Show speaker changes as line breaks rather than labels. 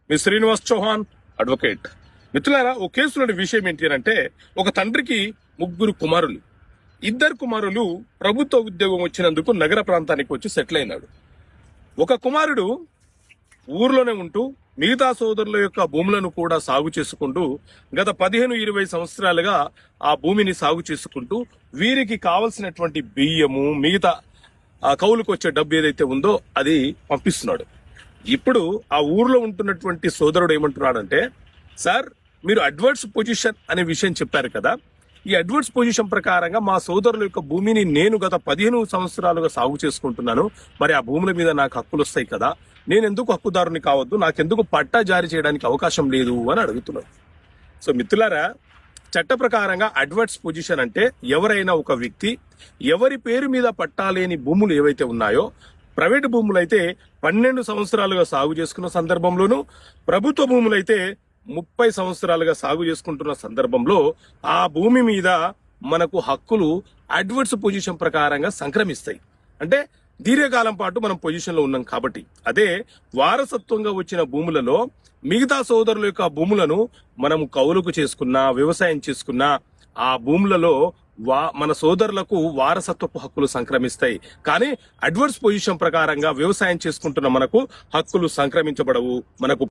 మీ Srinivas Chauhan advocate. మిత్రులారా, ఓ కేసులోని విషయం ఏంటి అంటే, ఒక తండ్రికి 3 కుమారులు. 2 కుమారులు ప్రభుత్వ ఉద్యోగం వచ్చినందుకు నగర ప్రాంతానికి వచ్చి సెటిల్ అయినాడు. ఒక కుమారుడు ఊర్లోనే ఉంటూ మిగతా సోదరుల యొక్క భూములను కూడా సాగు చేసుకుంటూ గత 15-20 సంవత్సరాలుగా ఆ భూమిని సాగు చేసుకుంటూ వీరికి కావలసినటువంటి బియ్యము, మిగతా కౌలుకు వచ్చే డబ్బు ఏదైతే ఉందో అది పంపిస్తున్నాడు. ఇప్పుడు ఆ ఊర్లో ఉంటున్నటువంటి సోదరుడు ఏమంటున్నాడంటే, సార్ మీరు అడ్వర్స్ పొజిషన్ అనే విషయం చెప్పారు కదా, ఈ అడ్వర్స్ పొజిషన్ ప్రకారంగా మా సోదరుల యొక్క భూమిని నేను గత 15 సంవత్సరాలుగా సాగు చేసుకుంటున్నాను, మరి ఆ భూముల మీద నాకు హక్కులు వస్తాయి కదా, నేను ఎందుకు హక్కుదారుని కావద్దు, నాకెందుకు పట్టా జారీ చేయడానికి అవకాశం లేదు అని అడుగుతున్నాను. సో మిత్రులారా, చట్ట ప్రకారంగా అడ్వర్స్ పొజిషన్ అంటే ఎవరైనా ఒక వ్యక్తి ఎవరి పేరు మీద పట్టాలేని భూములు ఏవైతే ఉన్నాయో, ప్రైవేటు భూములైతే 12 సంవత్సరాలుగా సాగు చేసుకున్న సందర్భంలోనూ, ప్రభుత్వ భూములైతే 30 సంవత్సరాలుగా సాగు చేసుకుంటున్న సందర్భంలో ఆ భూమి మీద మనకు హక్కులు అడ్వర్స్ పొజిషన్ ప్రకారంగా సంక్రమిస్తాయి. అంటే దీర్ఘకాలం పాటు మనం పొజిషన్ లో ఉన్నాం కాబట్టి. అదే వారసత్వంగా వచ్చిన భూములలో మిగతా సోదరుల యొక్క భూములను మనం కౌలుకు చేసుకున్నా, వ్యవసాయం చేసుకున్నా, ఆ భూములలో మన సోదరులకు వారసత్వపు హక్కులు సంక్రమిస్తాయి. కానీ అడ్వర్స్ పొజిషన్ ప్రకారంగా వ్యవసాయం చేసుకుంటున్న మనకు హక్కులు సంక్రమించబడవు. మనకు